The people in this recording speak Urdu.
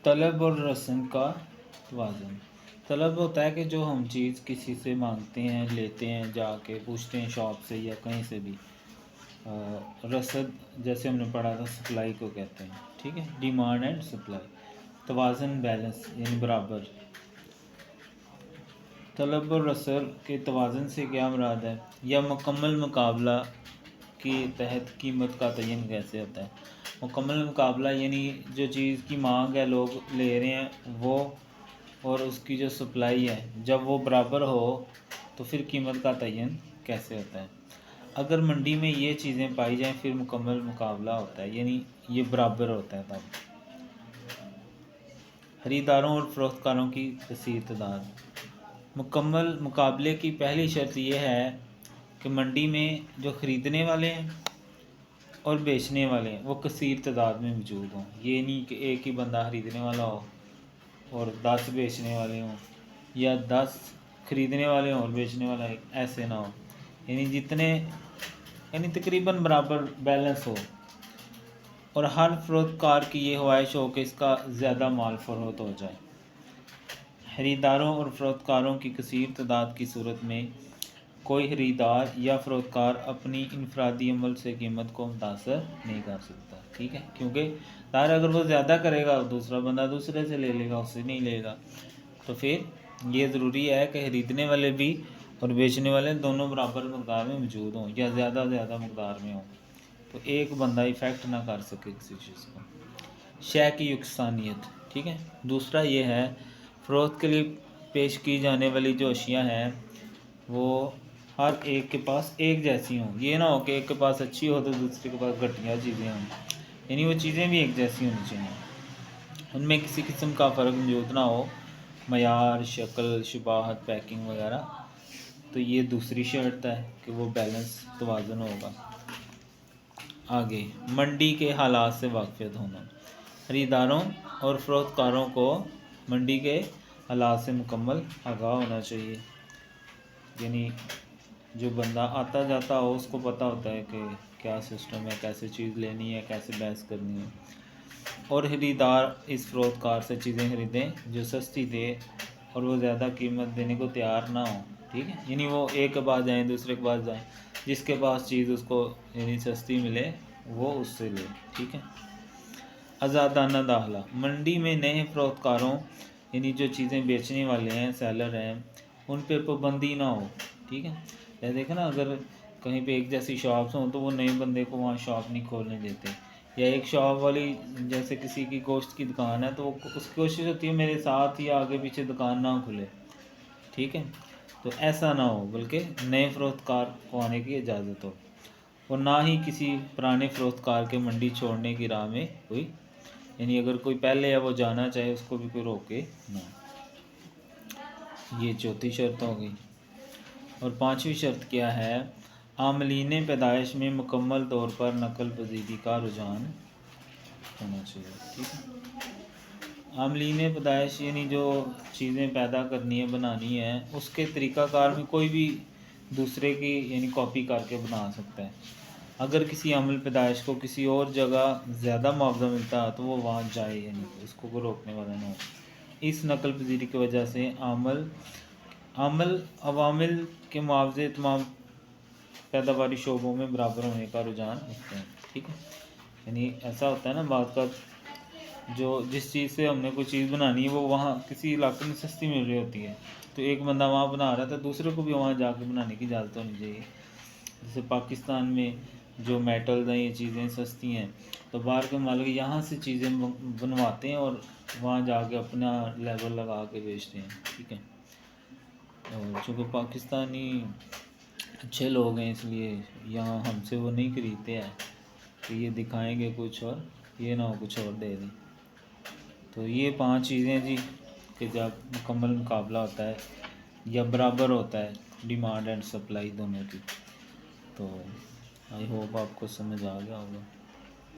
طلب اور رسم کا توازن۔ طلب ہوتا ہے کہ جو ہم چیز کسی سے مانگتے ہیں، لیتے ہیں، جا کے پوچھتے ہیں شاپ سے یا کہیں سے بھی۔ رسد جیسے ہم نے پڑھا تھا سپلائی کو کہتے ہیں، ٹھیک ہے، ڈیمانڈ اینڈ سپلائی۔ توازن بیلنس یعنی برابر۔ طلب اور رسد کے توازن سے کیا مراد ہے؟ یا مکمل مقابلہ کے تحت قیمت کا تعین کیسے ہوتا ہے؟ مکمل مقابلہ یعنی جو چیز کی مانگ ہے، لوگ لے رہے ہیں، وہ اور اس کی جو سپلائی ہے، جب وہ برابر ہو تو پھر قیمت کا تعین کیسے ہوتا ہے؟ اگر منڈی میں یہ چیزیں پائی جائیں پھر مکمل مقابلہ ہوتا ہے، یعنی یہ برابر ہوتا ہے تب۔ خریداروں اور فروخت کاروں کی کثیر تعداد۔ مکمل مقابلے کی پہلی شرط یہ ہے کہ منڈی میں جو خریدنے والے ہیں اور بیچنے والے ہیں وہ کثیر تعداد میں موجود ہوں۔ یہ نہیں کہ ایک ہی بندہ خریدنے والا ہو اور 10 بیچنے والے ہوں، یا 10 خریدنے والے ہوں اور بیچنے والا ایسے نہ ہو، یعنی تقریباً برابر بیلنس ہو، اور ہر فروخت کار کی یہ خواہش ہو کہ اس کا زیادہ مال فروخت ہو جائے۔ خریداروں اور فروخت کاروں کی کثیر تعداد کی صورت میں کوئی خریدار یا فروخت کار اپنی انفرادی عمل سے قیمت کو متاثر نہیں کر سکتا، ٹھیک ہے، کیونکہ ظاہر اگر وہ زیادہ کرے گا دوسرا بندہ دوسرے سے لے لے گا، اس سے نہیں لے گا۔ تو پھر یہ ضروری ہے کہ خریدنے والے بھی اور بیچنے والے دونوں برابر مقدار میں موجود ہوں یا زیادہ مقدار میں ہوں، تو ایک بندہ ایفیکٹ نہ کر سکے کسی چیز کو۔ شے کی یکسانیت، ٹھیک ہے۔ دوسرا یہ ہے فروخت کے لیے پیش کی جانے والی جو اشیاء ہیں وہ ہر ایک کے پاس ایک جیسی ہوں۔ یہ نہ ہو کہ ایک کے پاس اچھی ہو تو دوسرے کے پاس گھٹیا چیزیں ہوں، یعنی وہ چیزیں بھی ایک جیسی ہونی چاہیے، ان میں کسی قسم کا فرق موجود نہ ہو، معیار، شکل، شباہت، پیکنگ وغیرہ۔ تو یہ دوسری شرط ہے کہ وہ بیلنس توازن ہوگا۔ آگے منڈی کے حالات سے واقفیت ہونا۔ خریداروں اور فروخت کاروں کو منڈی کے حالات سے مکمل آگاہ ہونا چاہیے، یعنی جو بندہ آتا جاتا ہو اس کو پتہ ہوتا ہے کہ کیا سسٹم ہے، کیسے چیز لینی ہے، کیسے بحث کرنی ہے، اور خریدار اس فروخت کار سے چیزیں خریدیں جو سستی دے اور وہ زیادہ قیمت دینے کو تیار نہ ہو، ٹھیک ہے، یعنی وہ ایک کے پاس جائیں دوسرے کے پاس جائیں، جس کے پاس چیز اس کو یعنی سستی ملے وہ اس سے لے، ٹھیک ہے۔ آزادانہ داخلہ۔ منڈی میں نئے فروخت کاروں یعنی جو چیزیں بیچنے والے ہیں، سیلر ہیں، ان پہ پابندی نہ ہو، ٹھیک ہے۔ یہ دیکھیں نا، اگر کہیں پہ ایک جیسی شاپس ہوں تو وہ نئے بندے کو وہاں شاپ نہیں کھولنے دیتے، یا ایک شاپ والی جیسے کسی کی گوشت کی دکان ہے تو وہ اس کی کوشش ہوتی ہے میرے ساتھ ہی آگے پیچھے دکان نہ کھلے، ٹھیک ہے۔ تو ایسا نہ ہو، بلکہ نئے فروخت کار کو آنے کی اجازت ہو، اور نہ ہی کسی پرانے فروخت کار کے منڈی چھوڑنے کی راہ میں کوئی، یعنی اگر کوئی پہلے ہے وہ جانا چاہے اس کو بھی کوئی روکے نہ۔ یہ چوتھی شرط ہو گئی۔ اور پانچویں شرط کیا ہے؟ عاملین پیدائش میں مکمل طور پر نقل پذیری کا رجحان ہونا چاہیے، ٹھیک ہے۔ عاملین پیدائش یعنی جو چیزیں پیدا کرنی ہے، بنانی ہے، اس کے طریقہ کار میں کوئی بھی دوسرے کی یعنی کاپی کر کے بنا سکتا ہے۔ اگر کسی عامل پیدائش کو کسی اور جگہ زیادہ معاوضہ ملتا ہے تو وہ وہاں جائے، یعنی اس کو کوئی روکنے والا نہ ہو۔ اس نقل پذیری کی وجہ سے عوامل کے معاوضے تمام پیداواری شعبوں میں برابر ہونے کا رجحان رکھتے ہیں، ٹھیک ہے۔ یعنی ایسا ہوتا ہے نا بعض کا، جو جس چیز سے ہم نے کوئی چیز بنانی ہے وہ وہاں کسی علاقے میں سستی مل رہی ہوتی ہے، تو ایک بندہ وہاں بنا رہا ہے تو دوسرے کو بھی وہاں جا کے بنانے کی اجازت ہونی چاہیے۔ جیسے پاکستان میں جو میٹلز ہیں، یہ چیزیں سستی ہیں، تو باہر کے مالک یہاں سے چیزیں بنواتے ہیں اور وہاں جا کے اپنا لیبل لگا کے بیچتے ہیں، ٹھیک ہے۔ اور چونکہ پاکستانی اچھے لوگ ہیں اس لیے یہاں ہم سے وہ نہیں خریدتے ہیں کہ یہ دکھائیں گے کچھ اور یہ نہ ہو کچھ اور دے دیں۔ تو یہ 5 چیزیں جی، کہ جب مکمل مقابلہ ہوتا ہے یا برابر ہوتا ہے ڈیمانڈ اینڈ سپلائی دونوں کی۔ تو آئی ہوپ آپ کو سمجھ آ گیا ہوگا۔